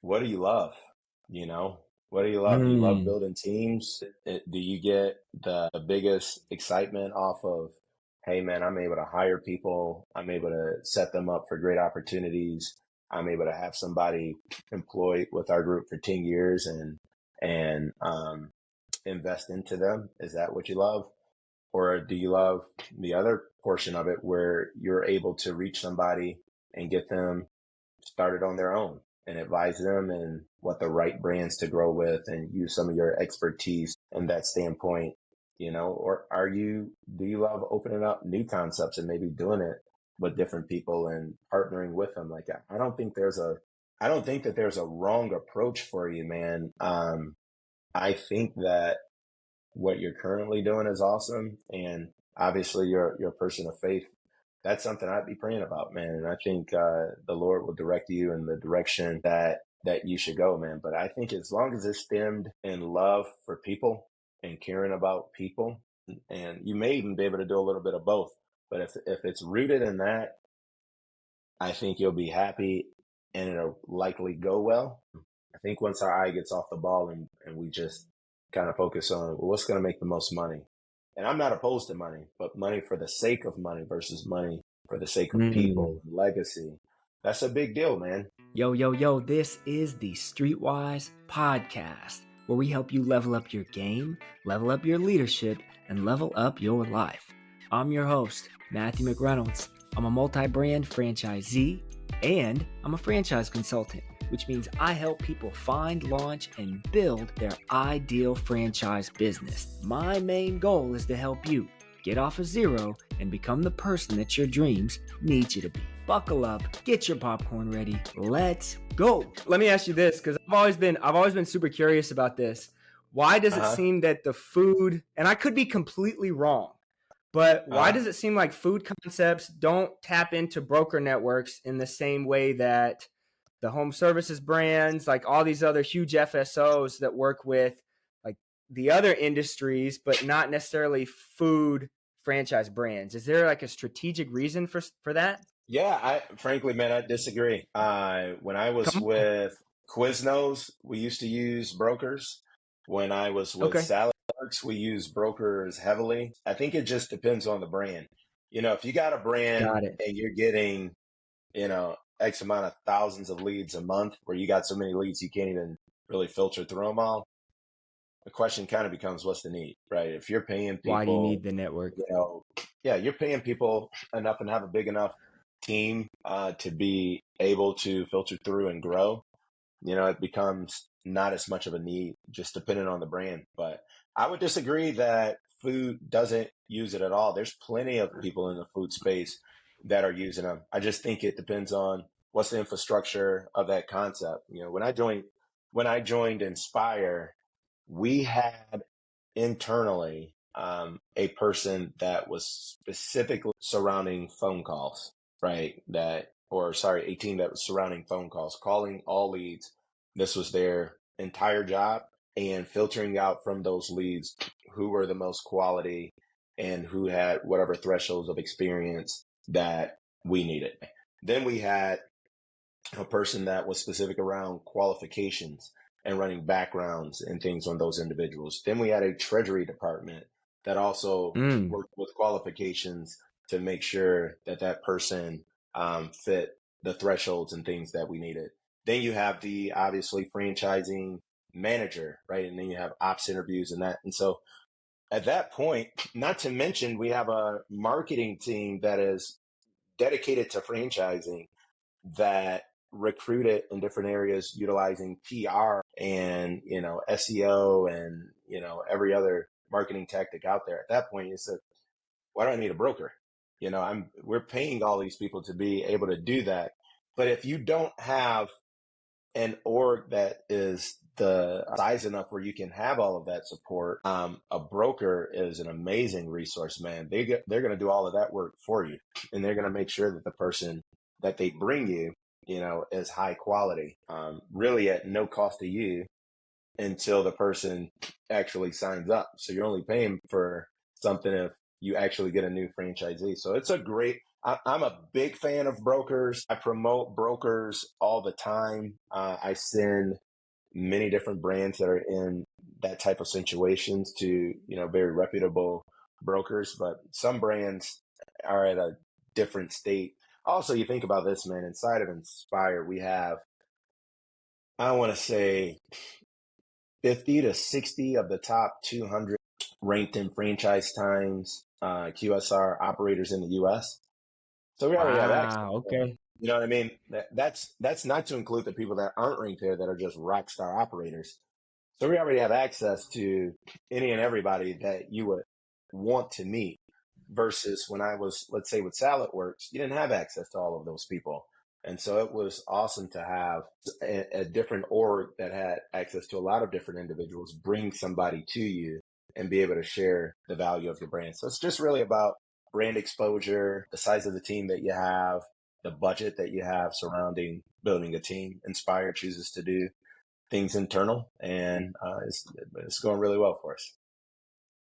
what do you love? You know, what do you love? Do you love Mm. building teams? Do you get the biggest excitement off of, hey man, I'm able to hire people. I'm able to set them up for great opportunities. I'm able to have somebody employed with our group for 10 years and invest into them. Is that what you love? Or do you love the other portion of it where you're able to reach somebody and get them started on their own and advise them and what the right brands to grow with and use some of your expertise in that standpoint, or do you love opening up new concepts and maybe doing it with different people and partnering with them? Like, I don't think that there's a wrong approach for you, man. I think that what you're currently doing is awesome. And obviously you're a person of faith. That's something I'd be praying about, man. And I think the Lord will direct you in the direction that you should go, man. But I think as long as it's stemmed in love for people and caring about people, and you may even be able to do a little bit of both. But if it's rooted in that, I think you'll be happy and it'll likely go well. I think once our eye gets off the ball and we just kind of focus on what's going to make the most money. And I'm not opposed to money, but money for the sake of money versus money for the sake of Mm. people and legacy. That's a big deal, man. Yo, yo, yo, this is the Streetwise podcast, where we help you level up your game, level up your leadership, and level up your life. I'm your host, Matthew McReynolds. I'm a multi-brand franchisee, and I'm a franchise consultant, which means I help people find, launch, and build their ideal franchise business. My main goal is to help you get off of zero and become the person that your dreams need you to be. Buckle up, get your popcorn ready. Let's go. Let me ask you this, because I've always been super curious about this. Why does Uh it huh. seem that the food, and I could be completely wrong, but Uh why huh. does it seem like food concepts don't tap into broker networks in the same way that the home services brands, like all these other huge FSOs that work with like the other industries, but not necessarily food franchise brands? Is there like a strategic reason for that? Yeah, frankly, man, I disagree. When I was Come on. with Quiznos, we used to use brokers. When I was with Okay. Salad Works, we use brokers heavily. I think it just depends on the brand. If you got a brand Got it. and you're getting, X amount of thousands of leads a month where you got so many leads you can't even really filter through them all, the question kind of becomes what's the need, right? If you're paying Why do you people, need the network? you know, yeah, you're paying people enough and have a big enough team to be able to filter through and grow, it becomes not as much of a need, just depending on the brand. But I would disagree that food doesn't use it at all. There's plenty of people in the food space that are using them. I just think it depends on what's the infrastructure of that concept. When I joined Inspire, we had internally a person that was specifically surrounding phone calls, right? A team that was surrounding phone calls, calling all leads. This was their entire job and filtering out from those leads who were the most quality and who had whatever thresholds of experience that we needed. Then we had a person that was specific around qualifications and running backgrounds and things on those individuals. Then we had a treasury department that also Mm. worked with qualifications to make sure that that person fit the thresholds and things that we needed. Then you have the obviously franchising manager, right? And then you have ops interviews and that. And so at that point, not to mention, we have a marketing team that is dedicated to franchising that recruited in different areas utilizing PR and, SEO and, every other marketing tactic out there. At that point, you said, why do I need a broker? We're paying all these people to be able to do that. But if you don't have an org that is the size enough where you can have all of that support, a broker is an amazing resource, man. They're going to do all of that work for you, and they're going to make sure that the person that they bring you, is high quality, really at no cost to you until the person actually signs up. So you're only paying for something if you actually get a new franchisee. So I'm a big fan of brokers. I promote brokers all the time. I send many different brands that are in that type of situations to, very reputable brokers, but some brands are at a different state. Also, you think about this, man, inside of Inspire, we have, I want to say 50 to 60 of the top 200 ranked in franchise times, QSR operators in the US. So we already have access Wow. to them. Okay. You know what I mean? That's not to include the people that aren't ranked there that are just rock star operators. So we already have access to any and everybody that you would want to meet versus when I was, let's say with Salad Works, you didn't have access to all of those people. And so it was awesome to have a different org that had access to a lot of different individuals, bring somebody to you and be able to share the value of your brand. So it's just really about brand exposure, the size of the team that you have, the budget that you have surrounding building a team. Inspire chooses to do things internal, and it's going really well for us.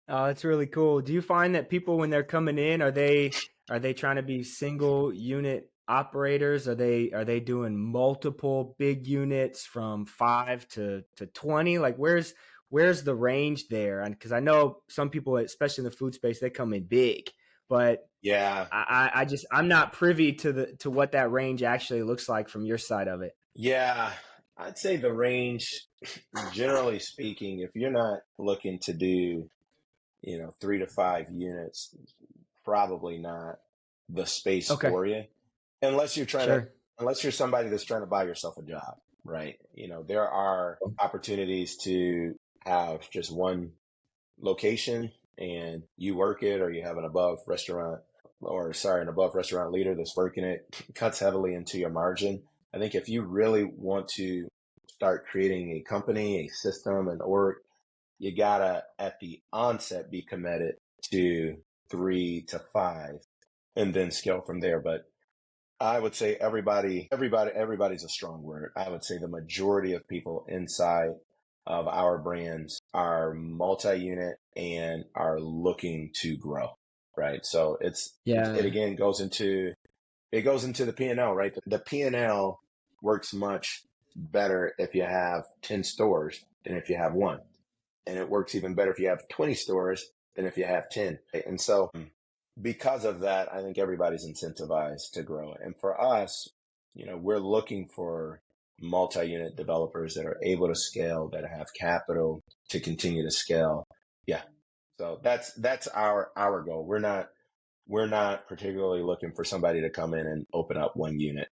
Oh, that's really cool. Do you find that people when they're coming in, are they trying to be single unit operators? Are they doing multiple big units from 5 to 20? Like where's the range there? And because I know some people, especially in the food space, they come in big, but Yeah, I'm not privy to what that range actually looks like from your side of it. yeah. I'd say the range, generally speaking, if you're not looking to do, 3 to 5 units, probably not the space Okay, for you, unless you're trying to, sure. unless you're somebody that's trying to buy yourself a job, right? There are opportunities to have just one location and you work it, or you have an above restaurant, or sorry, an above restaurant leader that's working it, cuts heavily into your margin. I think if you really want to start creating a company, a system, an org, you gotta at the onset be committed to 3 to 5 and then scale from there. But I would say everybody's a strong word. I would say the majority of people inside of our brands are multi-unit and are looking to grow, right? So it Yeah. again goes into the P&L, right? The P&L works much better if you have 10 stores than if you have one. And it works even better if you have 20 stores than if you have 10. And so because of that, I think everybody's incentivized to grow. And for us, we're looking for multi-unit developers that are able to scale, that have capital to continue to scale. Yeah. So that's our goal. We're not particularly looking for somebody to come in and open up one unit.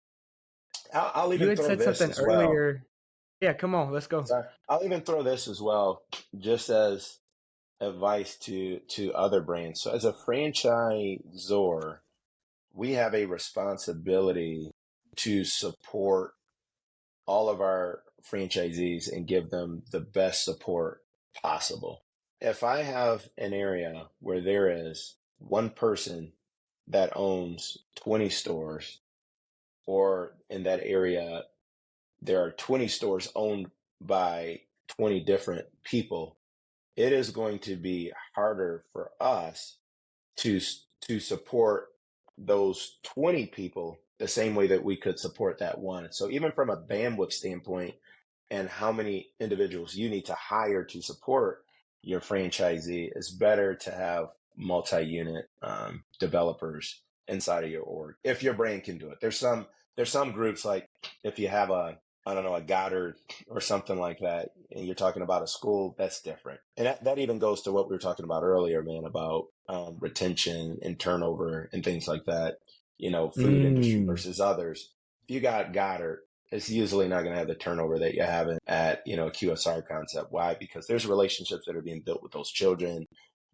I'll You even had throw said this something as well. earlier. Yeah, come on, let's go. Sorry. I'll even throw this as well, just as advice to other brands. So as a franchisor, we have a responsibility to support all of our franchisees and give them the best support possible. If I have an area where there is one person that owns 20 stores, or in that area, there are 20 stores owned by 20 different people, it is going to be harder for us to to support those 20 people the same way that we could support that one. So even from a bandwidth standpoint and how many individuals you need to hire to support your franchisee, it's better to have multi-unit developers inside of your org if your brand can do it. There's some groups, like if you have I don't know, a Goddard or something like that, and you're talking about a school, that's different. And that even goes to what we were talking about earlier, man, about retention and turnover and things like that. Food industry Mm. versus others. If you got Goddard, it's usually not going to have the turnover that you have at a QSR concept. Why? Because there's relationships that are being built with those children.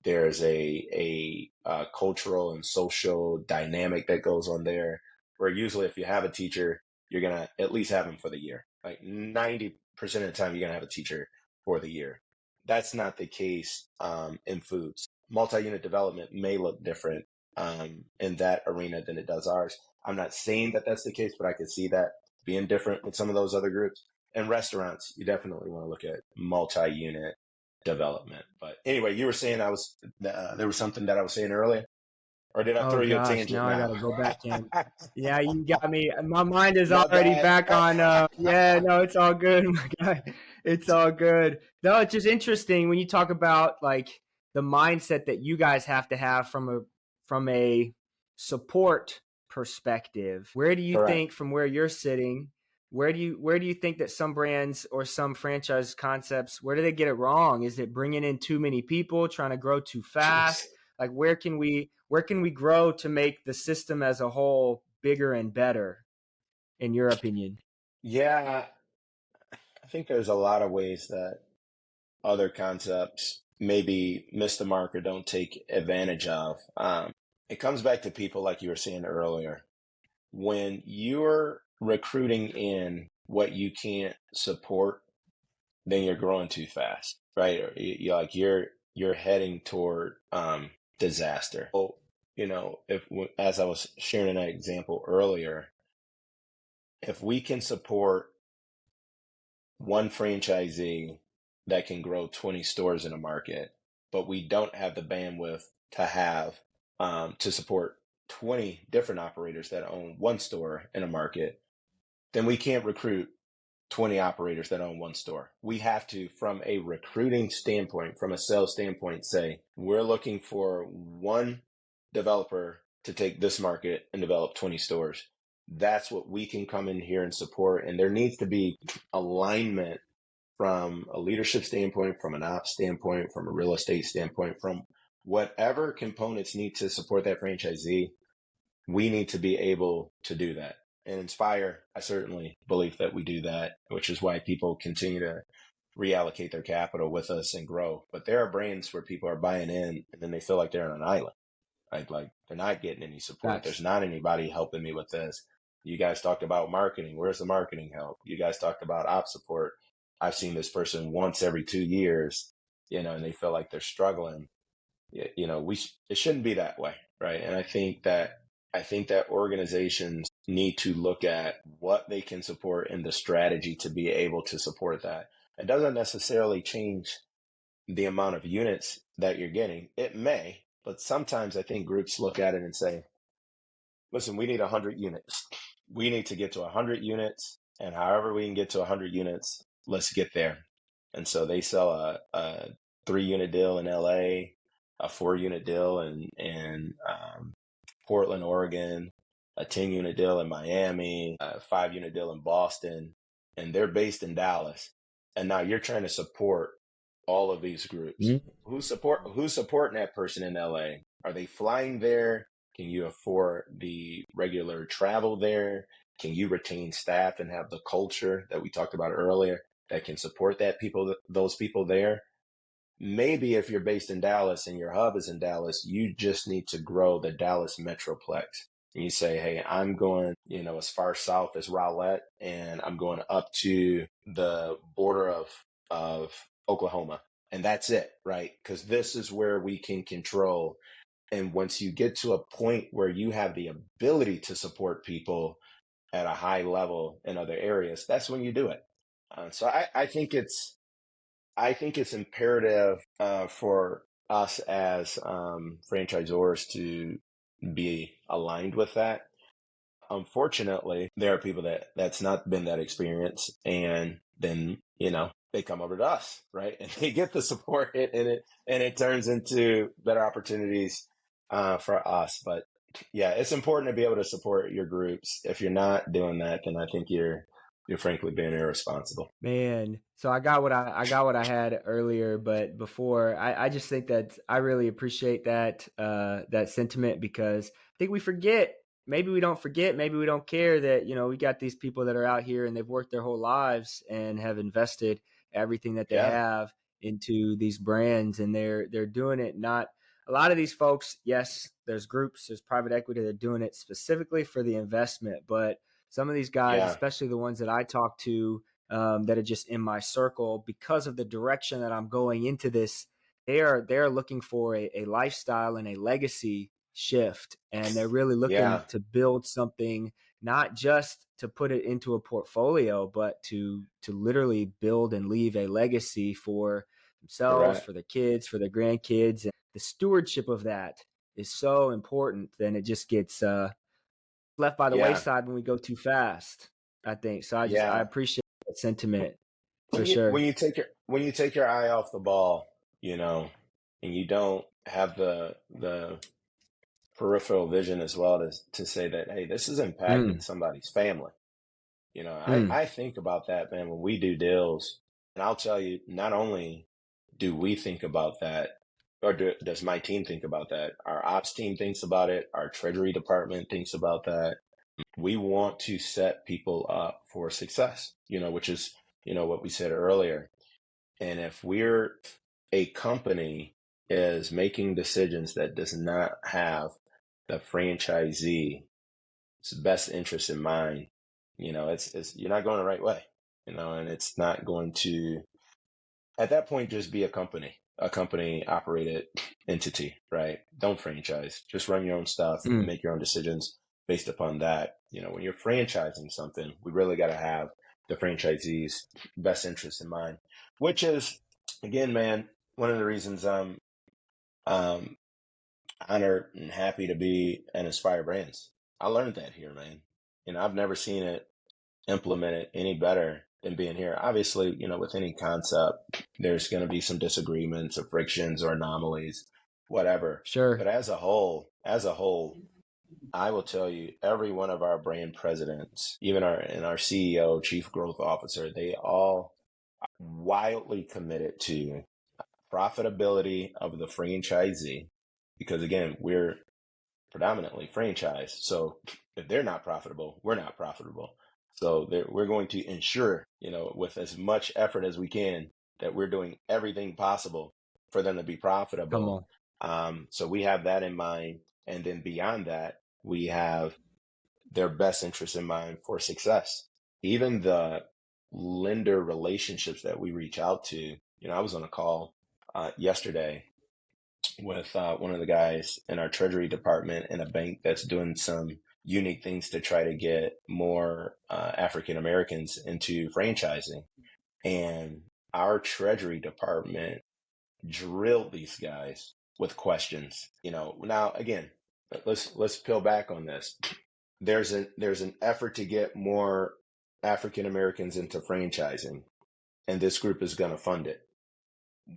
There's a cultural and social dynamic that goes on there, where usually if you have a teacher, you're going to at least have them for the year. Like 90% of the time, you're going to have a teacher for the year. That's not the case in foods. Multi-unit development may look different in that arena than it does ours. I'm not saying that that's the case, but I could see that being different with some of those other groups. And restaurants, you definitely want to look at multi-unit development. But anyway, you were saying there was something that I was saying earlier. Or did I Oh throw you a gosh, tangent now I now? gotta go back in. Yeah, you got me. My mind is My already bad. back on. Yeah, no, it's all good, my guy. It's all good. No, it's just interesting when you talk about like the mindset that you guys have to have from a support perspective. Where do you Correct. think, from where you're sitting, where do you think that some brands or some franchise concepts, where do they get it wrong? Is it bringing in too many people, trying to grow too fast? Like where can we grow to make the system as a whole bigger and better, in your opinion? Yeah, I think there's a lot of ways that other concepts maybe miss the mark or don't take advantage of. It comes back to people like you were saying earlier. When you're recruiting in what you can't support, then you're growing too fast, right? Or you're heading toward disaster. So, if as I was sharing that example earlier, if we can support one franchisee that can grow 20 stores in a market, but we don't have the bandwidth to have to support 20 different operators that own one store in a market, then we can't recruit 20 operators that own one store. We have to, from a recruiting standpoint, from a sales standpoint, say, we're looking for one developer to take this market and develop 20 stores. That's what we can come in here and support. And there needs to be alignment from a leadership standpoint, from an ops standpoint, from a real estate standpoint, from whatever components need to support that franchisee. We need to be able to do that. And Inspire, I certainly believe that we do that, which is why people continue to reallocate their capital with us and grow. But there are brands where people are buying in and then they feel like they're on an island. Like they're not getting any support. There's Facts. not anybody helping me with this. You guys talked about marketing. Where's the marketing help? You guys talked about ops support. I've seen this person once every 2 years, and they feel like they're struggling. It shouldn't be that way, right? And I think that organizations need to look at what they can support and the strategy to be able to support that. It doesn't necessarily change the amount of units that you're getting. It may, but sometimes I think groups look at it and say, listen, we need 100 units. We need to get to 100 units, and however we can get to 100 units, let's get there. And so they sell a 3-unit deal in LA, a 4-unit deal in Portland, Oregon, a 10-unit deal in Miami, a 5-unit deal in Boston, and they're based in Dallas. And now you're trying to support all of these groups. Mm. Who's supporting that person in LA? Are they flying there? Can you afford the regular travel there? Can you retain staff and have the culture that we talked about earlier that can support those people there? Maybe if you're based in Dallas and your hub is in Dallas, you just need to grow the Dallas Metroplex. And you say, hey, I'm going, as far south as Rowlett, and I'm going up to the border of Oklahoma. And that's it, right? Because this is where we can control. And once you get to a point where you have the ability to support people at a high level in other areas, that's when you do it. So I think it's imperative for us as franchisors to be aligned with that. Unfortunately, there are people that's not been that experience, and then they come over to us, right, and they get the support, and it turns into better opportunities for us. But yeah, it's important to be able to support your groups. If you're not doing that, then I think you're frankly being irresponsible. Man, so I got what I had earlier, but before I just think that I really appreciate that sentiment, because I think we forget, maybe we don't forget, maybe we don't care that we got these people that are out here and they've worked their whole lives and have invested everything that they Yeah, have into these brands, and they're doing it. Not a lot of these folks, yes, there's groups, there's private equity, they're doing it specifically for the investment, but some of these guys, yeah, especially the ones that I talk to, that are just in my circle, because of the direction that I'm going into this, they are looking for a lifestyle and a legacy shift, and they're really looking yeah. to build something, not just to put it into a portfolio, but to literally build and leave a legacy for themselves, Correct. for their kids, for their grandkids, and the stewardship of that. is so important, then it just gets left by the Yeah. wayside when we go too fast, I think. So I Yeah. appreciate that sentiment for When you sure. when you take your eye off the ball, and you don't have the peripheral vision as well to say that, hey, this is impacting Mm, somebody's family. mm, I think about that, man, when we do deals, and I'll tell you, not only do we think about that, or does my team think about that, our ops team thinks about it, our treasury department thinks about that. We want to set people up for success, which is, what we said earlier. And if we're a company is making decisions that does not have the franchisee's best interest in mind, it's you're not going the right way, and it's not going to at that point just be a company operated entity, right? Don't franchise, just run your own stuff and mm. make your own decisions based upon that. When you're franchising something, we really got to have the franchisee's best interest in mind, which is, again, man, one of the reasons I'm um, honored and happy to be an Inspire Brands. I learned that here, man. I've never seen it implemented any better than being here. Obviously, with any concept, there's going to be some disagreements or frictions or anomalies, whatever. Sure. But as a whole, I will tell you, every one of our brand presidents, even our CEO, chief growth officer, they all wildly committed to profitability of the franchisee. Because again, we're predominantly franchise. So if they're not profitable, we're not profitable. So we're going to ensure, with as much effort as we can, that we're doing everything possible for them to be Come profitable. on. So we have that in mind. And then beyond that, we have their best interest in mind for success. Even the lender relationships that we reach out to, I was on a call yesterday with one of the guys in our treasury department in a bank that's doing some unique things to try to get more African Americans into franchising. And our treasury department drilled these guys with questions. Now again, let's peel back on this. There's an effort to get more African Americans into franchising, and this group is going to fund it.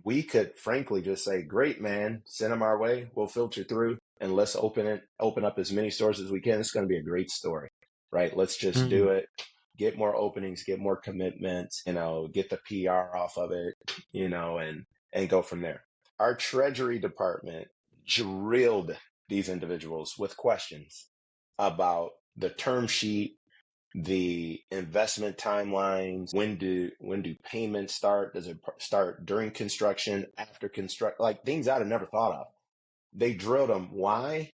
We could frankly just say, great, man, send them our way. We'll filter through and let's open up as many stores as we can. It's going to be a great story, right? Let's just do Mm. it. Get more openings, get more commitments, get the PR off of it, and go from there. Our treasury department drilled these individuals with questions about the term sheet, the investment timelines, when do payments start? Does it start during construction, after construct? Like things I'd have never thought of. They drilled them. Why?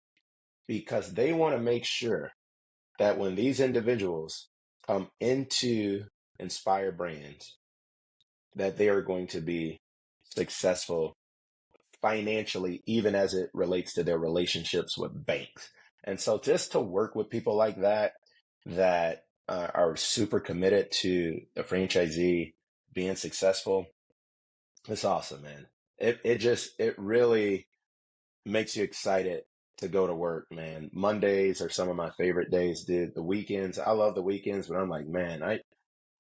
Because they want to make sure that when these individuals come into Inspire Brands, that they are going to be successful financially, even as it relates to their relationships with banks. And so just to work with people like that are super committed to the franchisee being successful, it's awesome, man. It really makes you excited to go to work, man. Mondays are some of my favorite days, dude. The weekends, I love the weekends, but I'm like, man,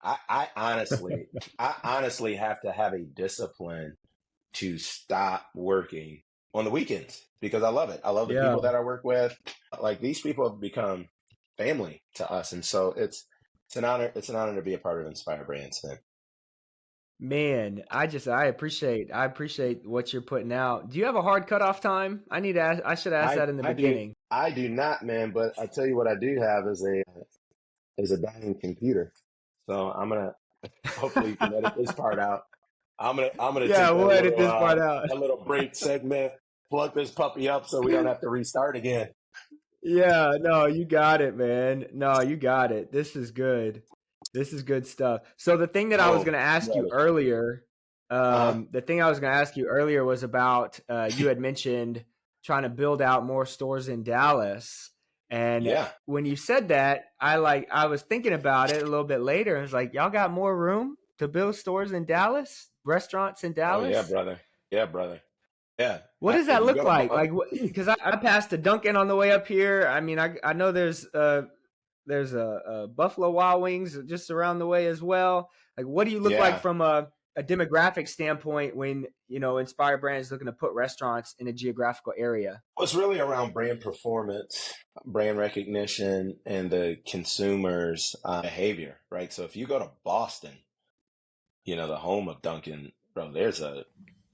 I honestly, I honestly have to have a discipline to stop working on the weekends because I love it. I love the Yeah. people that I work with. Like these people have become family to us, and so it's an honor. It's an honor to be a part of Inspire Brands, man. Man, I appreciate what you're putting out. Do you have a hard cutoff time? I should ask I that in the I do beginning. I do not, man. But I tell you what, I do have is a dying computer. So I'm gonna hopefully you can edit this part out. I'm gonna Yeah, take we'll edit this part out. that little break segment, plug this puppy up so we don't have to restart again. Yeah, no, you got it, man. No, you got it. This is good. This is good stuff. So the thing that I was Oh, going to ask you ready. earlier, Uh-huh. the thing I was going to ask you earlier was about you had mentioned trying to build out more stores in Dallas, and Yeah. when you said that, I was thinking about it a little bit later, and was like, y'all got more room to build stores in Dallas, restaurants in Oh yeah, Dallas? brother. Yeah, brother. Yeah. What does If that you look go to like? Like, because I passed a Dunkin' on the way up here. I mean, I know there's a Buffalo Wild Wings just around the way as well. Like, what do you look like yeah, from a demographic standpoint when, Inspire Brand is looking to put restaurants in a geographical area? well, it's really around brand performance, brand recognition, and the consumer's behavior, right? So if you go to Boston, the home of Dunkin', bro, there's a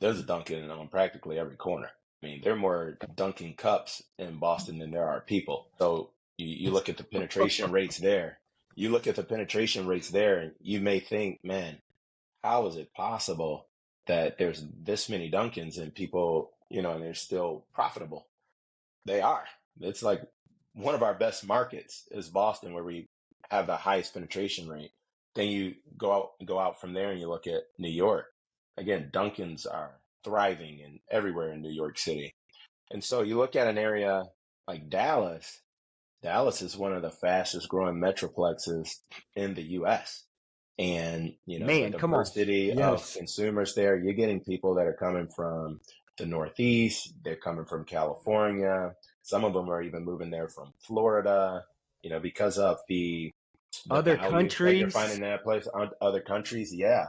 Dunkin' on practically every corner. I mean, there are more Dunkin' cups in Boston than there are people. So you look at the penetration rates there. You look at the penetration rates there, and you may think, man, how is it possible that there's this many Dunkins and people, and they're still profitable? They are. It's like one of our best markets is Boston, where we have the highest penetration rate. Then you go out from there and you look at New York. Again, Dunkins are thriving and everywhere in New York City. And so you look at an area like Dallas. Dallas is one of the fastest growing metroplexes in the US. And, the Man, come on. diversity of Yes. consumers there, you're getting people that are coming from the Northeast, they're coming from California. Some of them are even moving there from Florida, because of the Other value that you're finding countries. in that place on other countries. Yeah.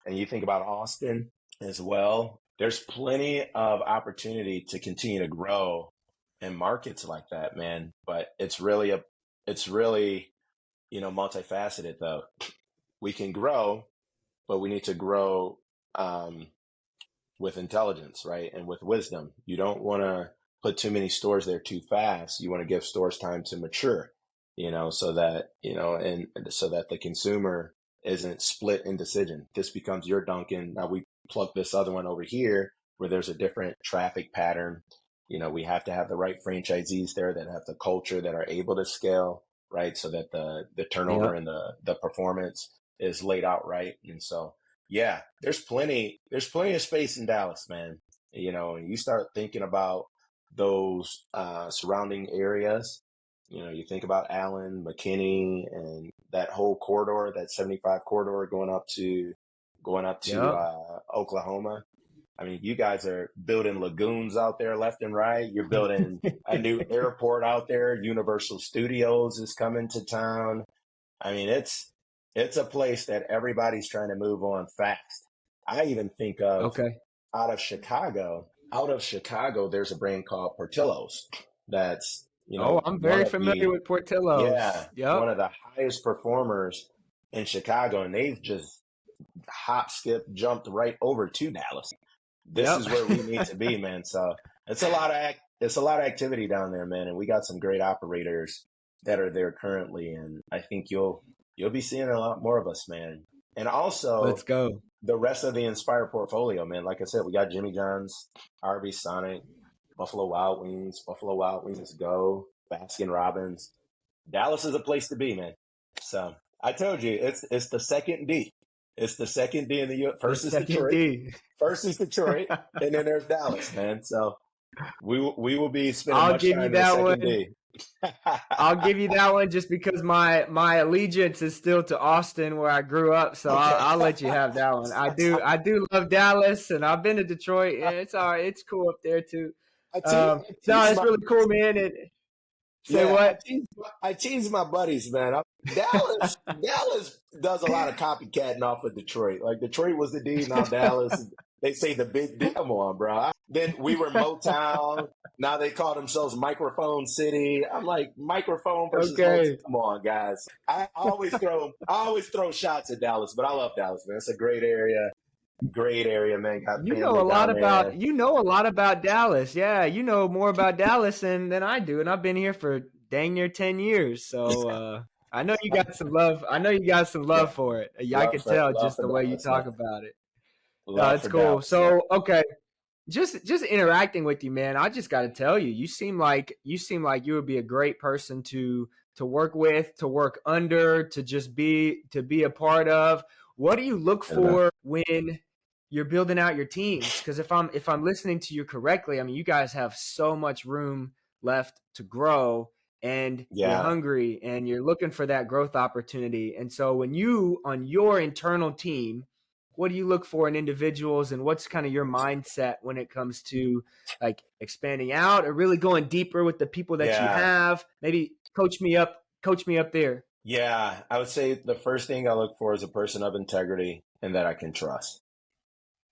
And you think about Austin as well. There's plenty of opportunity to continue to grow in markets like that, man. But it's really, multifaceted though. We can grow, but we need to grow um, with intelligence, right? And with wisdom. You don't want to put too many stores there too fast. You want to give stores time to mature, so that, and so that the consumer isn't split in decision. This becomes your Dunkin'. Now we plug this other one over here where there's a different traffic pattern. We have to have the right franchisees there that have the culture that are able to scale, right? So that the turnover Yep. and the performance is laid out right. And so, yeah, there's plenty of space in Dallas, man. And you start thinking about those surrounding areas. You think about Allen, McKinney, and that whole corridor, that 75 corridor going up to Yep. Oklahoma. I mean, you guys are building lagoons out there left and right. You're building a new airport out there. Universal Studios is coming to town. I mean, it's a place that everybody's trying to move on fast. I even think of Okay. out of Chicago. Out of Chicago, there's a brand called Portillo's. That's Oh, I'm one very of familiar the with Portillo's. yeah Yep. one of the highest performers in Chicago, and they've just hop, skip, jumped right over to Dallas. This Yep. is where we need to be, man. So it's a lot of activity down there, man, and we got some great operators that are there currently, and I think you'll be seeing a lot more of us, man. And Let's also go. the rest of the Inspire portfolio, man. Like I said, we got Jimmy John's, Arby's, Sonic, Buffalo Wild Wings Go, Baskin Robbins. Dallas is a place to be, man. So I told you, it's the second D. It's the second D in the U. The First is second Detroit. D. First is Detroit, and then there's Dallas, man. So we will be spending I'll much give you time in the that second one. D. I'll give you that one just because my allegiance is still to Austin where I grew up, so Okay. I'll let you have that one. I do love Dallas, and I've been to Detroit. Yeah, it's all right. It's cool up there too. I No, tease it's my really cool, man. And say Yeah, I what? tease I tease my buddies, man. Dallas does a lot of copycatting off of Detroit. Like Detroit was the D, now Dallas. They say the big D. Come on, bro. Then we were Motown. Now they call themselves Microphone City. I'm like microphone versus Motown. Okay. Come on, guys. I always throw shots at Dallas, but I love Dallas, man. It's a great area, man. Got family down there. You know a lot about Dallas. Yeah, you know more about Dallas than I do, and I've been here for dang near 10 years. So I know you got some love. I know you got some Yeah, love for it. Yeah, I love could for tell love just for the way you Dallas, man. talk about it. No, Love it's for cool. Dallas, man. So okay, just interacting with you, man. I just got to tell you, you seem like you would be a great person to work with, to work under, to be a part of. What do you look Yeah, man. for when you're building out your teams? Because if I'm listening to you correctly, I mean, you guys have so much room left to grow, and you're Yeah. hungry, and you're looking for that growth opportunity. And so when you on your internal team what do you look for in individuals, and what's kind of your mindset when it comes to like expanding out or really going deeper with the people that you Yeah. have? Maybe coach me up there. Yeah. I would say the first thing I look for is a person of integrity and that I can trust.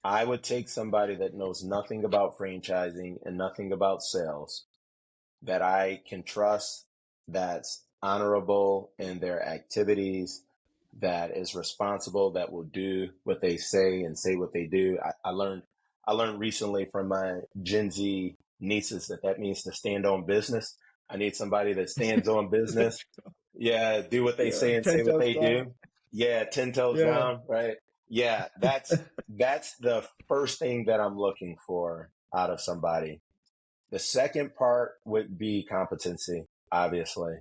I would take somebody that knows nothing about franchising and nothing about sales, that I can trust, that's honorable in their activities, that is responsible, that will do what they say and say what they do. I learned recently from my Gen Z nieces that means to stand on business. I need somebody that stands on business. Yeah, do what they Yeah, say and say 10 what toes they down. do. Yeah, 10 toes Yeah. down, right? Yeah, that's the first thing that I'm looking for out of somebody. The second part would be competency, obviously,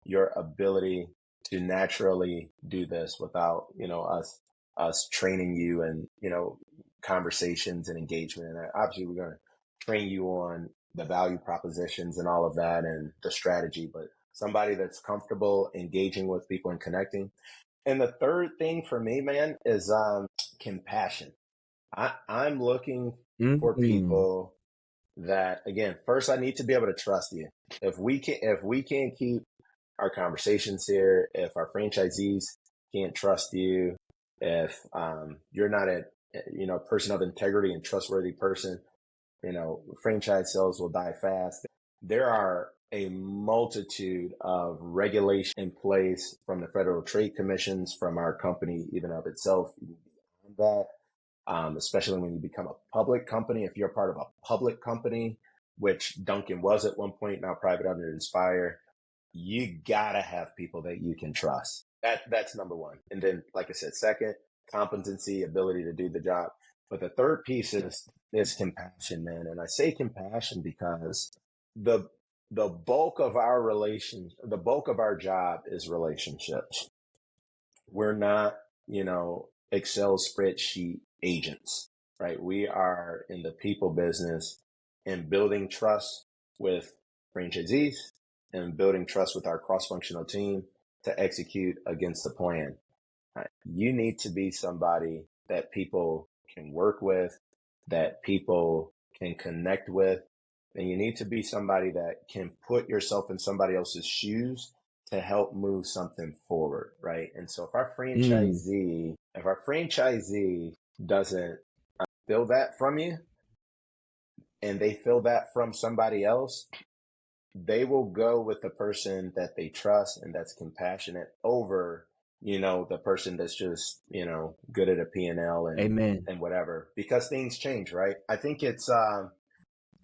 your ability to naturally do this without, us training you and, conversations and engagement. And obviously we're going to train you on the value propositions and all of that and the strategy, but somebody that's comfortable engaging with people and connecting. And the third thing for me, man, is compassion. I'm looking for Mm. people that, again, first I need to be able to trust you. If we can't keep our conversations here, if our franchisees can't trust you, if you're not a person of integrity and trustworthy person, franchise sales will die fast. There are a multitude of regulations in place from the Federal Trade Commissions, from our company, even of itself, that especially when you become a public company. If you're part of a public company, which Duncan was at one point, now private under Inspire, you gotta have people that you can trust. That's number one. And then, like I said, second, competency, ability to do the job. But the third piece is compassion, man. And I say compassion because the the bulk of our job is relationships. We're not, Excel spreadsheet agents, right? We are in the people business and building trust with franchisees and building trust with our cross-functional team to execute against the plan. You need to be somebody that people can work with, that people can connect with, and you need to be somebody that can put yourself in somebody else's shoes to help move something forward, right? And so Mm. if our franchisee doesn't feel that from you and they feel that from somebody else, they will go with the person that they trust and that's compassionate over, the person that's just, good at a P&L and Amen. whatever, because things change, right? I think it's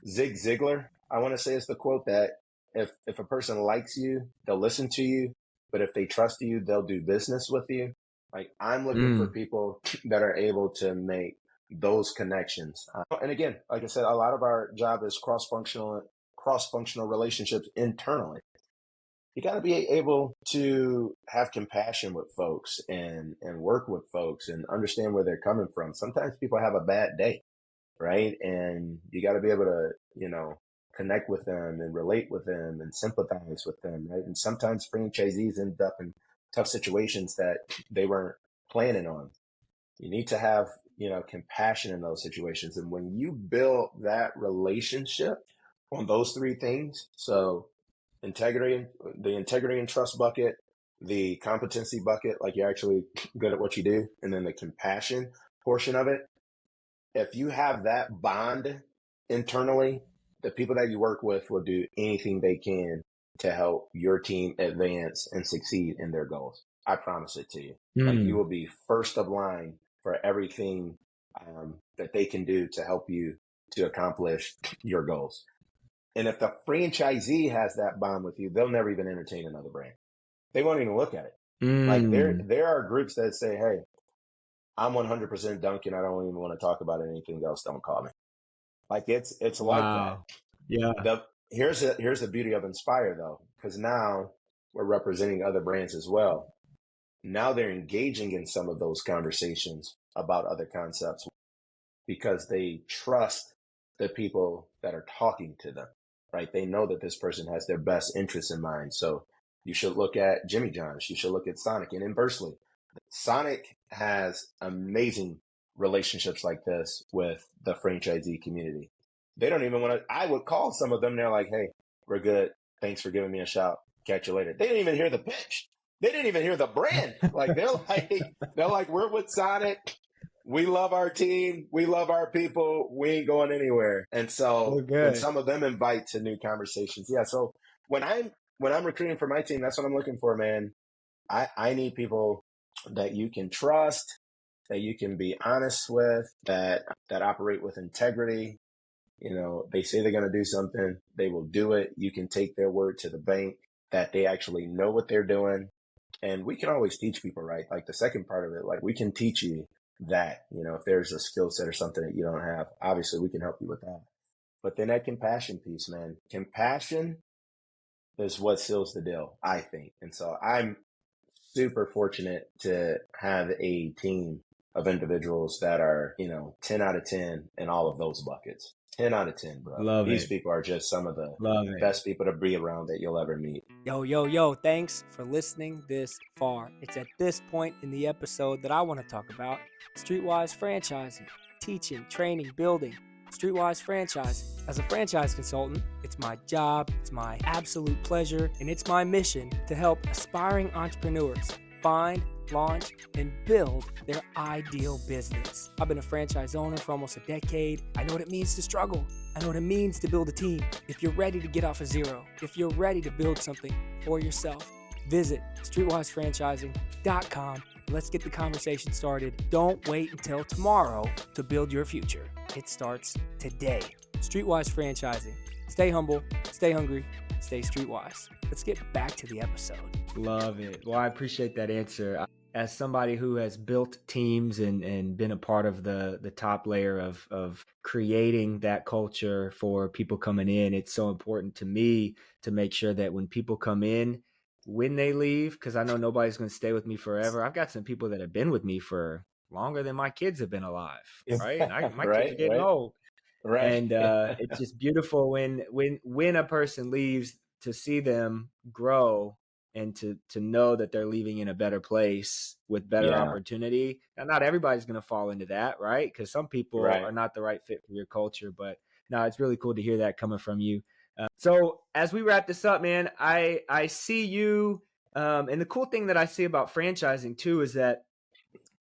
Zig Ziglar, I want to say, is the quote that if a person likes you, they'll listen to you, but if they trust you, they'll do business with you. Like, I'm looking for Mm. people that are able to make those connections. And again, like I said, a lot of our job is cross-functional relationships internally. You got to be able to have compassion with folks and work with folks and understand where they're coming from. Sometimes people have a bad day, right? And you got to be able to, connect with them and relate with them and sympathize with them, right? And sometimes franchisees end up in tough situations that they weren't planning on. You need to have, compassion in those situations. And when you build that relationship on those three things, so integrity, the integrity and trust bucket, the competency bucket, like you're actually good at what you do, and then the compassion portion of it, if you have that bond internally, the people that you work with will do anything they can to help your team advance and succeed in their goals. I promise it to you. Like, you Mm. will be first of line for everything that they can do to help you to accomplish your goals. And if the franchisee has that bond with you, they'll never even entertain another brand. They won't even look at it. Like, Mm. there are groups that say, "Hey, I'm 100% Dunkin'. I don't even want to talk about anything else. Don't call me." Like, it's like that. Wow. Yeah. Here's the beauty of Inspire, though, because now we're representing other brands as well. Now they're engaging in some of those conversations about other concepts because they trust the people that are talking to them, right? They know that this person has their best interests in mind. So you should look at Jimmy John's. You should look at Sonic, and inversely, Sonic has amazing relationships like this with the franchisee community. They don't even want to, I would call some of them. They're like, hey, we're good. Thanks for giving me a shout. Catch you later. They didn't even hear the pitch. They didn't even hear the brand. Like they're like, we're with Sonic. We love our team. We love our people. We ain't going anywhere. And so when some of them invite to new conversations, yeah. So when I'm recruiting for my team, that's what I'm looking for, man. I need people that you can trust, that you can be honest with, that operate with integrity. You know, they say they're going to do something, they will do it. You can take their word to the bank, that they actually know what they're doing. And we can always teach people, right? Like the second part of it, like we can teach you that, you know, if there's a skill set or something that you don't have, obviously we can help you with that. But then that compassion piece, man, compassion is what seals the deal, I think. And so I'm super fortunate to have a team of individuals that are, you know, 10 out of 10 in all of those buckets. 10 out of 10, bro. Love These it. people are just some of the Love it. best people to be around that you'll ever meet. Yo, thanks for listening this far. It's at this point in the episode that I want to talk about Streetwise franchising, teaching, training, building. Streetwise franchising. As a franchise consultant, it's my job, it's my absolute pleasure, and it's my mission to help aspiring entrepreneurs find, launch, and build their ideal business. I've been a franchise owner for almost a decade. I know what it means to struggle. I know what it means to build a team. If you're ready to get off of zero, if you're ready to build something for yourself, visit streetwisefranchising.com. Let's get the conversation started. Don't wait until tomorrow to build your future. It starts today. Streetwise Franchising. Stay humble, stay hungry, stay streetwise. Let's get back to the episode. Love it. Well, I appreciate that answer. As somebody who has built teams and been a part of the top layer of creating that culture for people coming in, it's so important to me to make sure that when people come in, when they leave, because I know nobody's going to stay with me forever. I've got some people that have been with me for longer than my kids have been alive, right? And my kids are getting old. Right. And it's just beautiful when a person leaves, to see them grow and to know that they're leaving in a better place with better opportunity. Now, not everybody's going to fall into that, right? Because some people are not the right fit for your culture. But no, it's really cool to hear that coming from you. So as we wrap this up, man, I see you. And the cool thing that I see about franchising too is that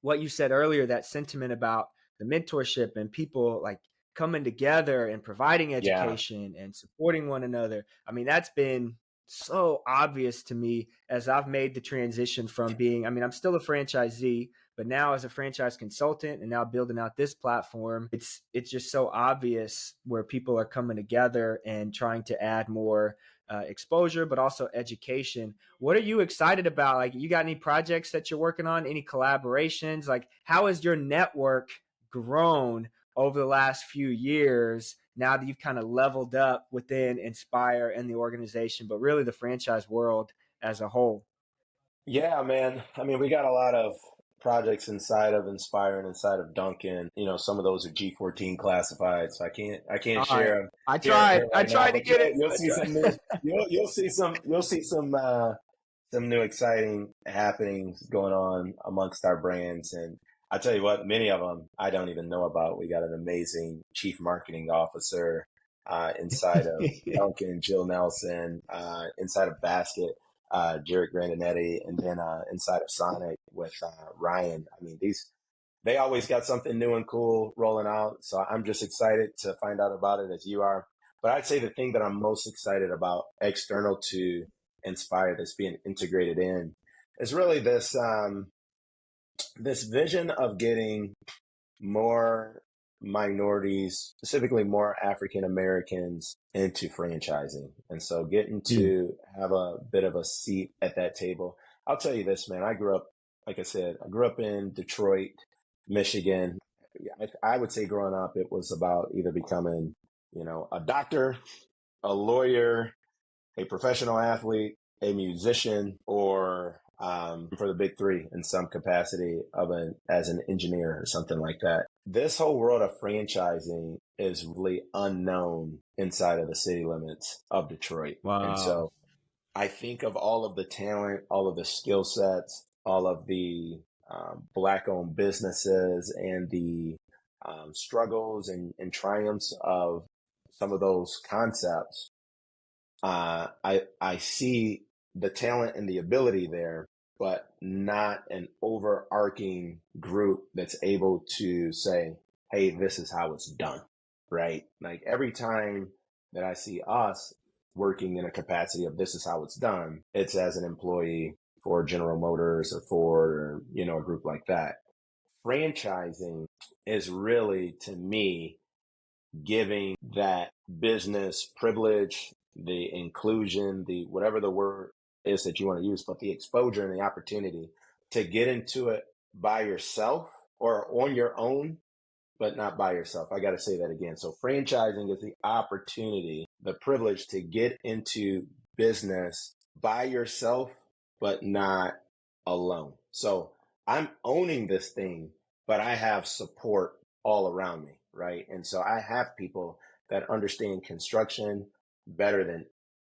what you said earlier, that sentiment about the mentorship and people like coming together and providing education and supporting one another. I mean, that's been so obvious to me as I've made the transition from being, I mean, I'm still a franchisee, but now as a franchise consultant and now building out this platform, it's just so obvious where people are coming together and trying to add more exposure, but also education. What are you excited about? Like, you got any projects that you're working on? Any collaborations? Like, how has your network grown over the last few years now that you've kind of leveled up within Inspire and the organization, but really the franchise world as a whole? Yeah, man. I mean, we got a lot of projects inside of Inspire and inside of Duncan. You know, some of those are G14 classified, so I can't share them. I tried Now, to but get it. you'll see some new, you'll see some new exciting happenings going on amongst our brands. And I tell you what, many of them I don't even know about. We got an amazing chief marketing officer inside of Duncan, Jill Nelson, inside of Basket, Jared Grandinetti, and then inside of Sonic with Ryan. I mean, they always got something new and cool rolling out. So I'm just excited to find out about it as you are. But I'd say the thing that I'm most excited about external to Inspire that's being integrated in is really this vision of getting more minorities, specifically more African Americans, into franchising. And so getting to have a bit of a seat at that table. I'll tell you this, man. Like I said, I grew up in Detroit, Michigan. I would say growing up, it was about either becoming, you know, a doctor, a lawyer, a professional athlete, a musician, or for the big three in some capacity as an engineer or something like that. This whole world of franchising is really unknown inside of the city limits of Detroit. Wow. And so I think of all of the talent, all of the skill sets, all of the Black-owned businesses and the struggles and triumphs of some of those concepts, I see the talent and the ability there, but not an overarching group that's able to say, hey, this is how it's done, right? Like every time that I see us working in a capacity of this is how it's done, it's as an employee for General Motors or Ford or, a group like that. Franchising is really, to me, giving that business privilege, the inclusion, the whatever the word is that you want to use, but the exposure and the opportunity to get into it by yourself or on your own, but not by yourself. I got to say that again. So franchising is the opportunity, the privilege to get into business by yourself, but not alone. So I'm owning this thing, but I have support all around me, right? And so I have people that understand construction better than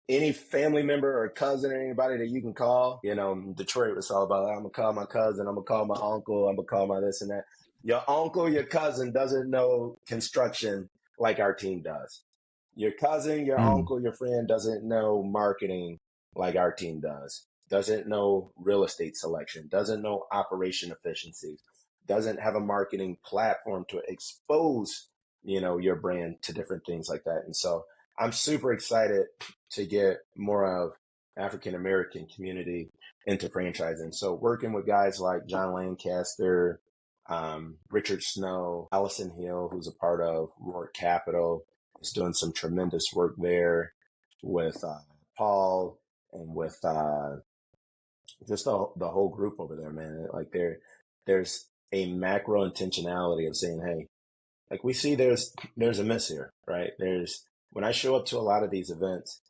any family member or cousin or anybody that you can call. In Detroit, it's all about, I'm going to call my cousin, I'm going to call my uncle, I'm going to call my this and that. Your uncle, your cousin doesn't know construction like our team does. Your cousin, your uncle, your friend doesn't know marketing like our team does. Doesn't know real estate selection, doesn't know operation efficiency, doesn't have a marketing platform to expose, your brand to different things like that. And so I'm super excited to get more of African American community into franchising. So working with guys like John Lancaster, Richard Snow, Allison Hill, who's a part of Rourke Capital, is doing some tremendous work there with Paul and with just the whole group over there, man. Like there's a macro intentionality of saying, hey, like we see there's a miss here, right? When I show up to a lot of these events,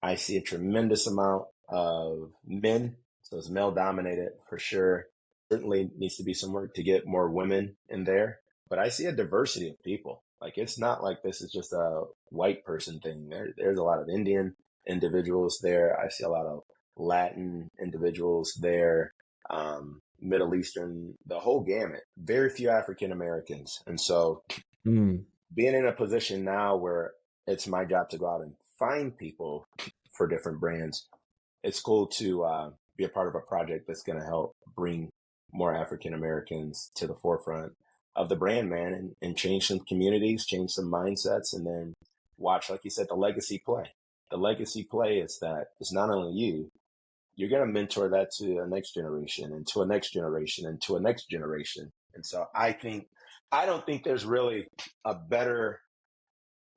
I see a tremendous amount of men. So it's male dominated for sure. Certainly needs to be some work to get more women in there, but I see a diversity of people. Like it's not like this is just a white person thing. There's a lot of Indian individuals there. I see a lot of Latin individuals there, Middle Eastern, the whole gamut. Very few African Americans. And so being in a position now where it's my job to go out and find people for different brands, it's cool to be a part of a project that's going to help bring more African Americans to the forefront of the brand, man, and change some communities, change some mindsets, and then watch, like you said, the legacy play. The legacy play is that it's not only you're going to mentor that to a next generation and to a next generation and to a next generation. And so I don't think there's really a better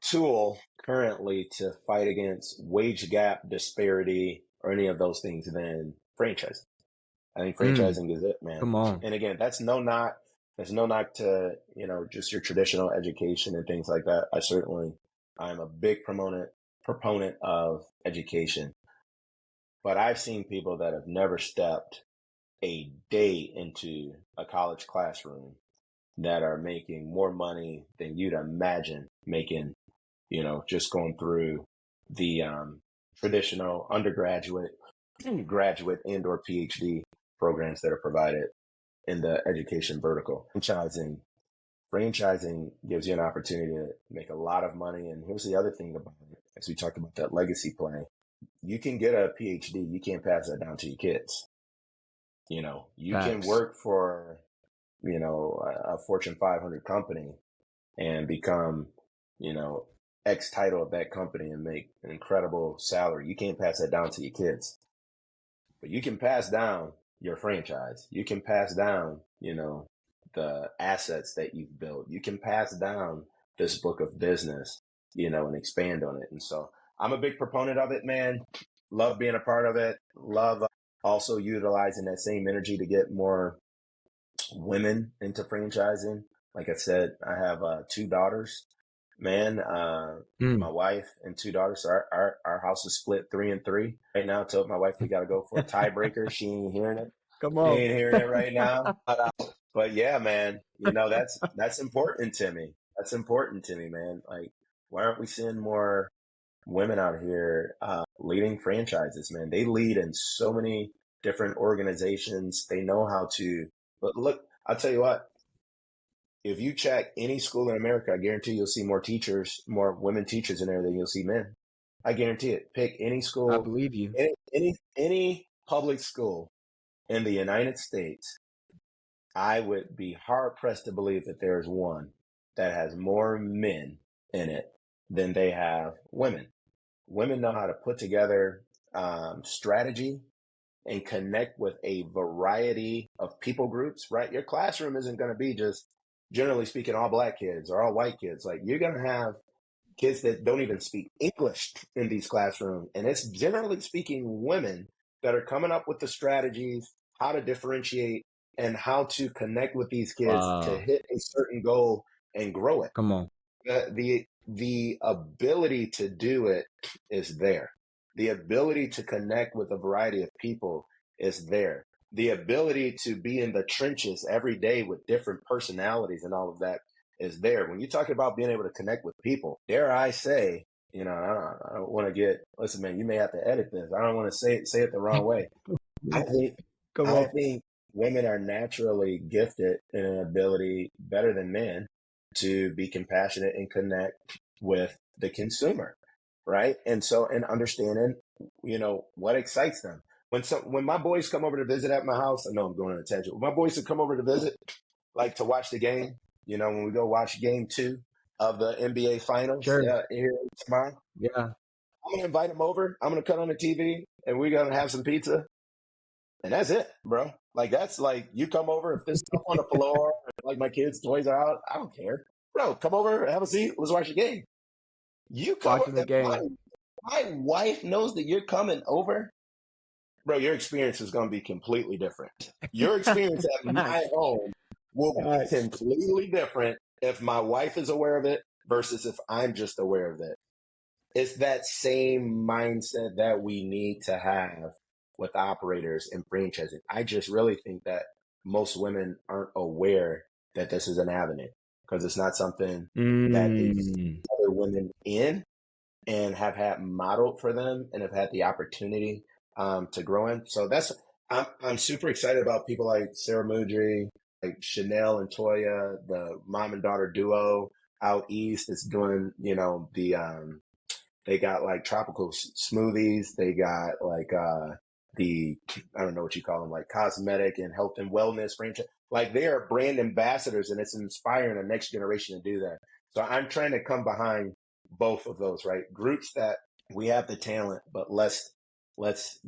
tool currently to fight against wage gap disparity or any of those things than franchising. I think franchising is it, man. Come on. And again, that's no knock. There's no knock to, just your traditional education and things like that. I'm a big proponent of education. But I've seen people that have never stepped a day into a college classroom that are making more money than you'd imagine making, just going through the traditional undergraduate, graduate, and or PhD programs that are provided in the education vertical. Franchising gives you an opportunity to make a lot of money. And here's the other thing about it, as we talked about that legacy play. You can get a PhD, you can't pass that down to your kids. You can work for, a Fortune 500 company and become, X title of that company and make an incredible salary. You can't pass that down to your kids, but you can pass down your franchise. You can pass down, the assets that you've built. You can pass down this book of business, and expand on it. And so I'm a big proponent of it, man. Love being a part of it. Love also utilizing that same energy to get more women into franchising. Like I said, I have 2 daughters, man. My wife and 2 daughters. So our house is split 3-3 right now. I told my wife we got to go for a tiebreaker. She ain't hearing it. Come She on. ain't hearing it right now. But yeah, man, that's important to me. That's important to me, man. Like, why aren't we seeing more women out here leading franchises, man? They lead in so many different organizations. They know how to But look, I'll tell you what, if you check any school in America, I guarantee you'll see more teachers, more women teachers in there than you'll see men. I guarantee it. Pick any I school, believe you. any public school in the United States. I would be hard pressed to believe that there's one that has more men in it than they have women. Women know how to put together strategy and connect with a variety of people groups, right? Your classroom isn't going to be just, generally speaking, all black kids or all white kids. Like, you're going to have kids that don't even speak English in these classrooms. And it's generally speaking women that are coming up with the strategies, how to differentiate and how to connect with these kids to Wow. hit a certain goal and grow it. Come on. The ability to do it is there. The ability to connect with a variety of people is there. The ability to be in the trenches every day with different personalities and all of that is there. When you talk about being able to connect with people, dare I say, I don't want to listen, man, you may have to edit this. I don't want to say it the wrong way. I think Come I on. think women are naturally gifted in an ability better than men to be compassionate and connect with the consumer, right? And understanding, what excites them. When my boys come over to visit at my house, I know I'm going on a tangent. When my boys would come over to visit, like to watch the game, when we go watch game 2 of the NBA Finals Sure. here tomorrow, Yeah. I'm gonna invite them over. I'm gonna cut on the TV, and we're gonna have some pizza. And that's it, bro. Like, that's like, you come over, if there's stuff on the floor, like my kids' toys are out, I don't care. Bro, come over, have a seat, let's watch the game. You come, Watching the if game. my wife knows that you're coming over, bro, your experience is going to be completely different. Your experience at my Facts. home will be Facts. completely different if my wife is aware of it versus if I'm just aware of it. It's that same mindset that we need to have with operators and franchising. I just really think that most women aren't aware that this is an avenue because it's not something that they see Mm. other women in and have had modeled for them and have had the opportunity to grow in. So I'm super excited about people like Sarah Mudry, like Chanel and Toya, the mom and daughter duo out east that's doing, they got like tropical smoothies. They got like I don't know what you call them, like cosmetic and health and wellness franchise. Like, they are brand ambassadors, and it's inspiring the next generation to do that. So I'm trying to come behind both of those, right? Groups that we have the talent, but let's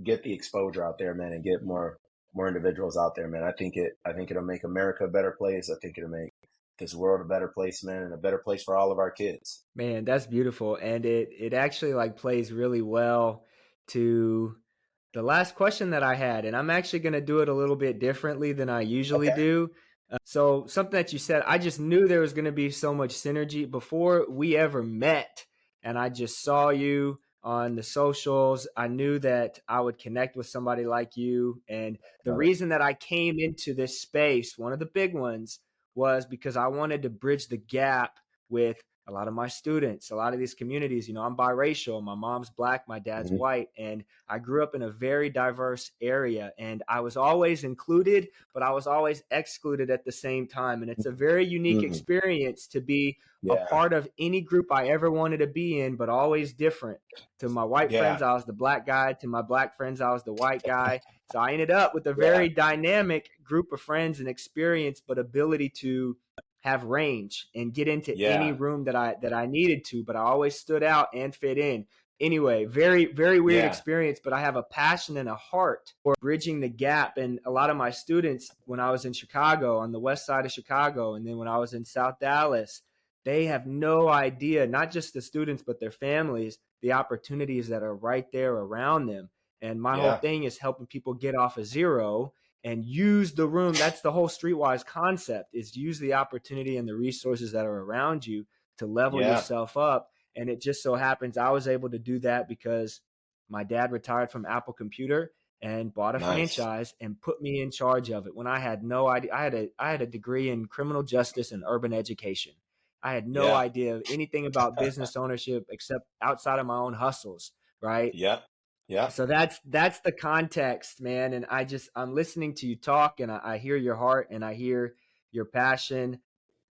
get the exposure out there, man, and get more individuals out there, man. I think it'll make America a better place. I think it'll make this world a better place, man, and a better place for all of our kids. Man, that's beautiful. And it actually like plays really well to the last question that I had. And I'm actually going to do it a little bit differently than I usually Okay. do. So something that you said, I just knew there was going to be so much synergy before we ever met. And I just saw you on the socials. I knew that I would connect with somebody like you. And the Love it. reason that I came into this space, one of the big ones, was because I wanted to bridge the gap with a lot of my students, a lot of these communities. I'm biracial. My mom's black, my dad's Mm-hmm. white, and I grew up in a very diverse area, and I was always included, but I was always excluded at the same time. And it's a very unique Mm-hmm. experience to be a Yeah. part of any group I ever wanted to be in, but always different. To my white friends, Yeah. I was the black guy. To my black friends, I was the white guy. So I ended up with a Yeah. very dynamic group of friends and experience, but ability to have range and get into any Yeah. room that I needed to, but I always stood out and fit in. Anyway, very, very weird Yeah. experience, but I have a passion and a heart for bridging the gap. And a lot of my students, when I was in Chicago, on the west side of Chicago, and then when I was in South Dallas, they have no idea, not just the students, but their families, the opportunities that are right there around them. And my whole Yeah. thing is helping people get off of zero and use the room. That's the whole Streetwise concept, is use the opportunity and the resources that are around you to level Yeah. yourself up. And it just so happens I was able to do that because my dad retired from Apple Computer and bought a Nice. franchise and put me in charge of it when I had no idea. I had a degree in criminal justice and urban education. I had no Yeah. idea of anything about business ownership except outside of my own hustles, right? Yep. Yeah. So that's the context, man. And I'm listening to you talk, and I hear your heart, and I hear your passion.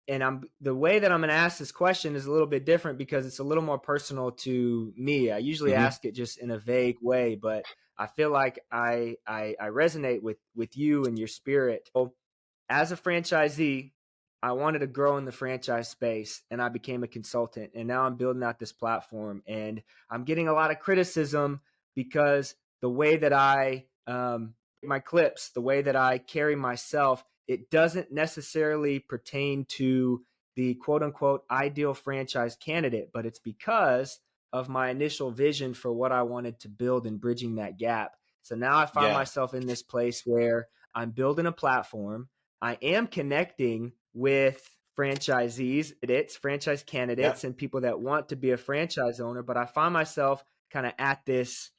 And the way that I'm going to ask this question is a little bit different because it's a little more personal to me. I usually Hmm. ask it just in a vague way, but I feel like I resonate with you and your spirit. So, as a franchisee, I wanted to grow in the franchise space, and I became a consultant, and now I'm building out this platform, and I'm getting a lot of criticism because the way that I my clips, the way that I carry myself, it doesn't necessarily pertain to the quote unquote ideal franchise candidate, but it's because of my initial vision for what I wanted to build and bridging that gap. So now I find Yeah. myself in this place where I'm building a platform. I am connecting with franchisees, it's franchise Yeah. candidates and people that want to be a franchise owner, but I find myself kind of at this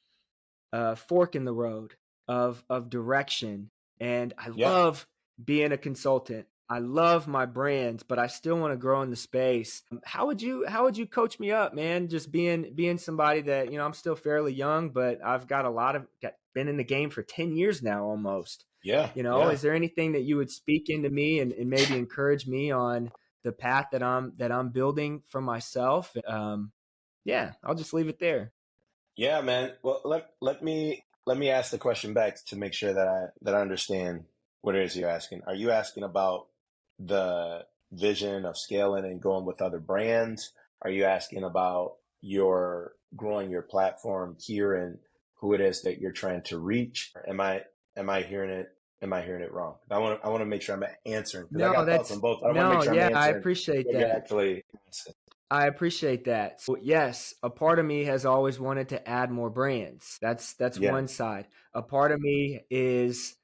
fork in the road of direction. And I Yeah. love being a consultant. I love my brands, but I still want to grow in the space. How would you coach me up, man? Just being somebody that, I'm still fairly young, but I've got been in the game for 10 years now almost. Yeah. Yeah. Is there anything that you would speak into me and maybe encourage me on the path that I'm building for myself? Yeah, I'll just leave it there. Yeah, man. Well, let me ask the question back to make sure that I understand what it is you're asking. Are you asking about the vision of scaling and going with other brands? Are you asking about your growing your platform here and who it is that you're trying to reach? Am I hearing it? Am I hearing it wrong? I want to make sure I'm answering because I No, got thoughts on that's both. I want to make no, sure I'm yeah, I answering appreciate what you're that. actually asking. I appreciate that. So yes, a part of me has always wanted to add more brands. That's Yeah. one side. A part of me is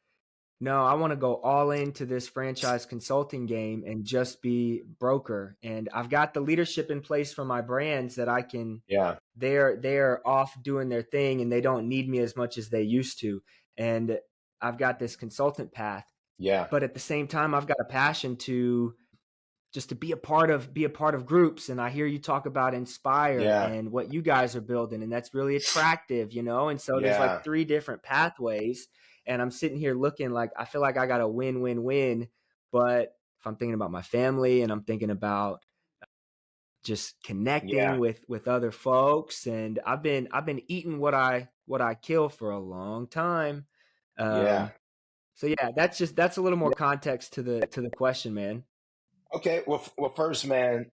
no, I want to go all into this franchise consulting game and just be broker. And I've got the leadership in place for my brands that I can Yeah. they're off doing their thing and they don't need me as much as they used to. And I've got this consultant path. Yeah. But at the same time, I've got a passion to just to be a part of groups. And I hear you talk about Inspire Yeah. and what you guys are building, and that's really attractive. And so there's like Yeah. three different pathways, and I'm sitting here looking like I feel like I got a win-win-win. But if I'm thinking about my family and I'm thinking about just connecting Yeah. with other folks, and I've been eating what I kill for a long time. Yeah. um so yeah, that's a little more context to the question, man. Okay. Well, first, man,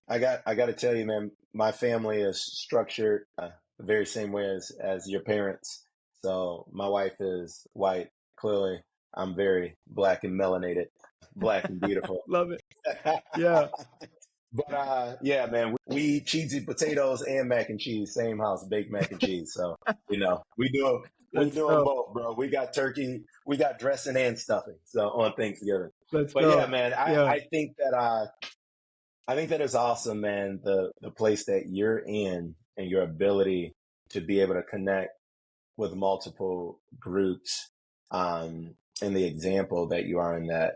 I got to tell you, man, my family is structured the very same way as your parents. So my wife is white. Clearly, I'm very black and melanated, black and beautiful. Love it. Yeah. But yeah, man, we eat cheesy potatoes and mac and cheese. Same house, baked mac and cheese. So we Let's doing go. both, bro. We got turkey, we got dressing and stuffing. So on Thanksgiving. Let's But yeah, go. man, I Yeah. I think that I think that is awesome, man. The place that you're in and your ability to be able to connect with multiple groups, and the example that you are in that.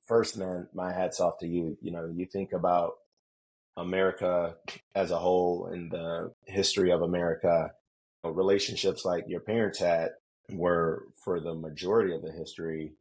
First, man, my hat's off to you. You think about America as a whole and the history of America. Relationships like your parents had were, for the majority of the history,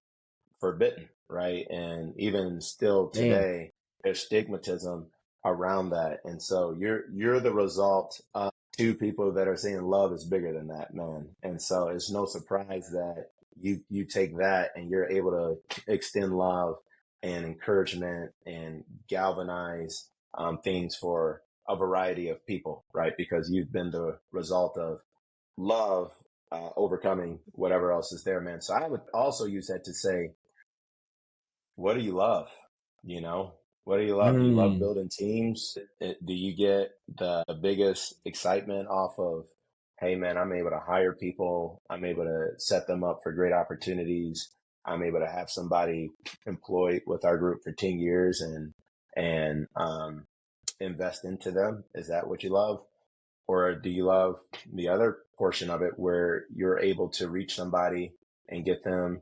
forbidden, right? And even still Man. today, there's stigmatism around that. And so you're the result of two people that are saying love is bigger than that, man. And so it's no surprise that you take that and you're able to extend love and encouragement and galvanize things for a variety of people, right? Because you've been the result of love overcoming whatever else is there, man. So I would also use that to say, what do you love? You know, what do you love? Do you love Mm. building teams? Do you get the biggest excitement off of, hey, man, I'm able to hire people. I'm able to set them up for great opportunities. I'm able to have somebody employed with our group for 10 years and invest into them. Is that what you love? Or do you love the other portion of it where you're able to reach somebody and get them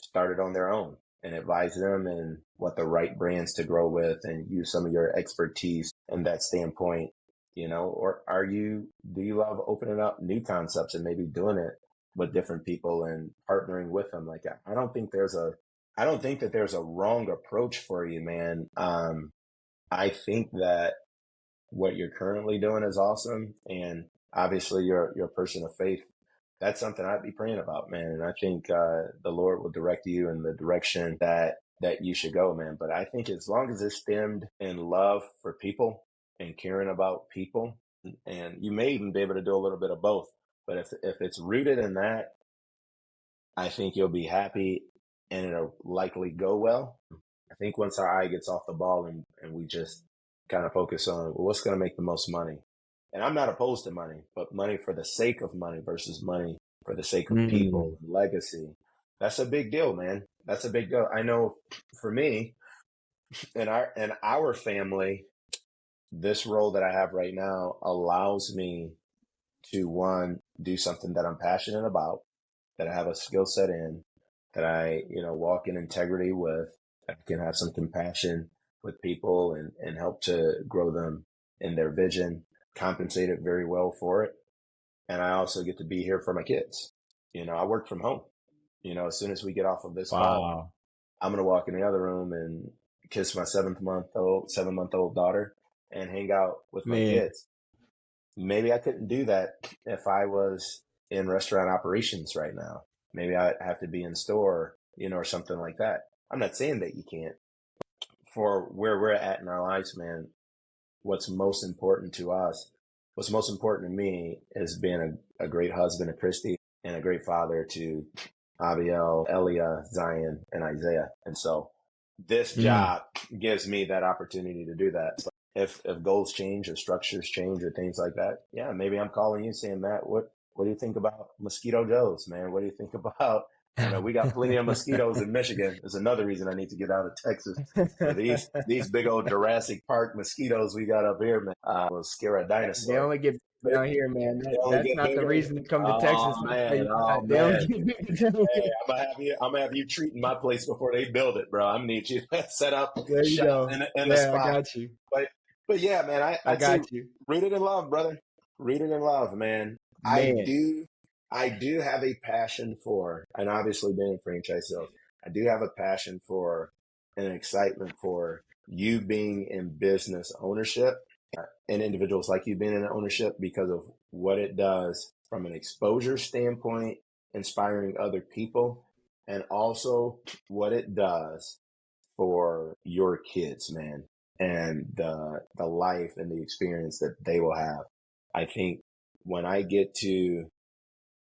started on their own and advise them and what the right brands to grow with and use some of your expertise in that standpoint or do you love opening up new concepts and maybe doing it with different people and partnering with them? Like, I don't think that there's a wrong approach for you, man. I think that what you're currently doing is awesome. And obviously you're a person of faith. That's something I'd be praying about, man. And I think, the Lord will direct you in the direction that you should go, man. But I think as long as it's stemmed in love for people and caring about people, and you may even be able to do a little bit of both. But if it's rooted in that, I think you'll be happy and it'll likely go well. I think once our eye gets off the ball and we just kind of focus on, well, what's going to make the most money. And I'm not opposed to money, but money for the sake of money versus money for the sake of people and legacy. That's a big deal, man. That's a big deal. I know for me and our family, this role that I have right now allows me to, one, do something that I'm passionate about, that I have a skill set in, that I, walk in integrity with. I can have some compassion with people and help to grow them in their vision, compensated very well for it. And I also get to be here for my kids. I work from home. As soon as we get off of this call, I'm going to walk in the other room and kiss my 7-month-old daughter and hang out with my kids. Maybe I couldn't do that if I was in restaurant operations right now. Maybe I have to be in store, or something like that. I'm not saying that you can't. For where we're at in our lives, man, what's most important to us, what's most important to me is being a great husband to Christy and a great father to Abiel, Elia, Zion, and Isaiah. And so this job gives me that opportunity to do that. So if goals change or structures change or things like that, yeah, maybe I'm calling you saying, Matt, what do you think about Mosquito Joe's, man? What do you think about, we got plenty of mosquitoes in Michigan. There's another reason I need to get out of Texas. For these big old Jurassic Park mosquitoes we got up here, man, will scare a dinosaur. They only get down here, man. That's not bigger. The reason to come to Texas. Man. I'm gonna have you treating my place before they build it, bro. I'm gonna need you to set up shop in the spot. I got you. But yeah, man, I got you. Rooted in love, brother. Rooted in love, man. I do have a passion for, and obviously being in franchise sales, I do have a passion for and an excitement for you being in business ownership and individuals like you being in ownership because of what it does from an exposure standpoint, inspiring other people, and also what it does for your kids, man, and the life and the experience that they will have. I think when I get to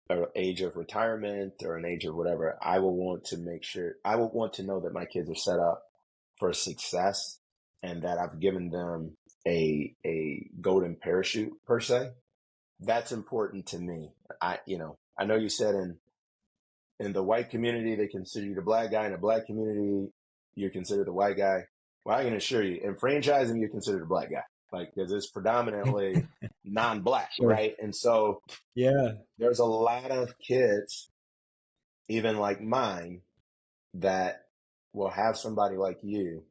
an age of retirement or an age of whatever, I will want to know that my kids are set up for success and that I've given them a golden parachute per se. That's important to me. I know you said in the white community, they consider you the black guy. In the black community, you're considered the white guy. Well, I can assure you, in franchising, you're considered a black guy. Because it's predominantly non-black, right? And so there's a lot of kids, even like mine, that will have somebody like you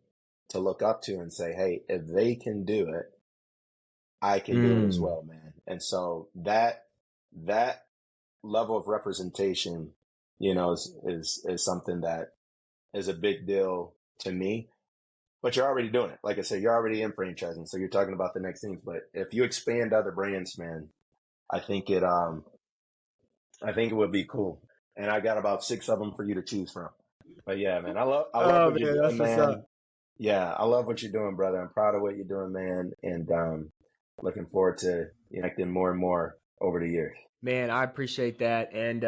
to look up to and say, hey, if they can do it, I can do it as well, man. And so that level of representation, is something that is a big deal to me. But you're already doing it. Like I said, you're already in franchising, so you're talking about the next things. But if you expand other brands, man, I think it would be cool. And I got about 6 of them for you to choose from. But yeah, man, I love what you're doing, man. Yeah, I love what you're doing, brother. I'm proud of what you're doing, man, and looking forward to connecting more and more over the years. Man, I appreciate that, and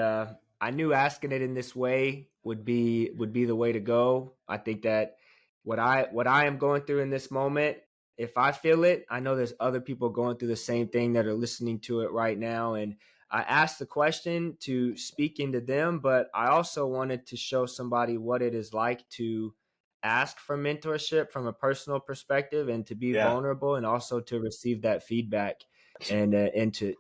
I knew asking it in this way would be the way to go. I think that what I am going through in this moment, if I feel it, I know there's other people going through the same thing that are listening to it right now. And I asked the question to speak into them, but I also wanted to show somebody what it is like to ask for mentorship from a personal perspective and to be vulnerable and also to receive that feedback and to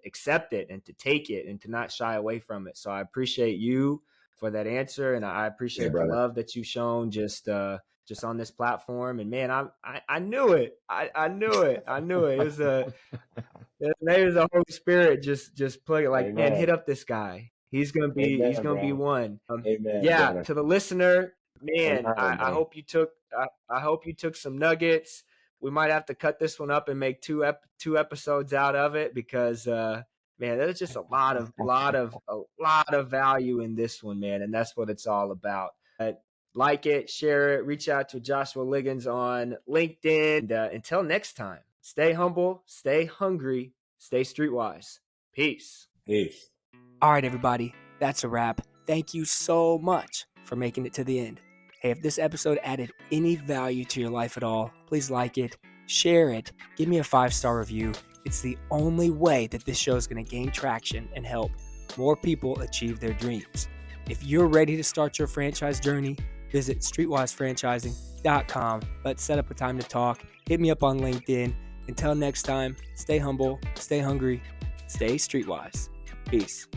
accept it and to take it and to not shy away from it. So I appreciate you for that answer. And I appreciate the love that you've shown just just on this platform. And man, I knew it. I knew it. I knew it. It was maybe the Holy Spirit just plug it like, man, hit Amen. up this guy. He's gonna Amen, be bro. one. Amen, Yeah, brother. to the listener, man, Amen, I bro. hope you took I hope you took some nuggets. We might have to cut this one up and make two episodes out of it because man, there's just a lot of value in this one, man, and that's what it's all about. Like it, share it, reach out to Joshua Liggins on LinkedIn. And until next time, stay humble, stay hungry, stay streetwise. Peace. Peace. All right, everybody, that's a wrap. Thank you so much for making it to the end. Hey, if this episode added any value to your life at all, please like it, share it, give me a 5-star review. It's the only way that this show is going to gain traction and help more people achieve their dreams. If you're ready to start your franchise journey, visit streetwisefranchising.com. Let's set up a time to talk. Hit me up on LinkedIn. Until next time, stay humble, stay hungry, stay streetwise. Peace.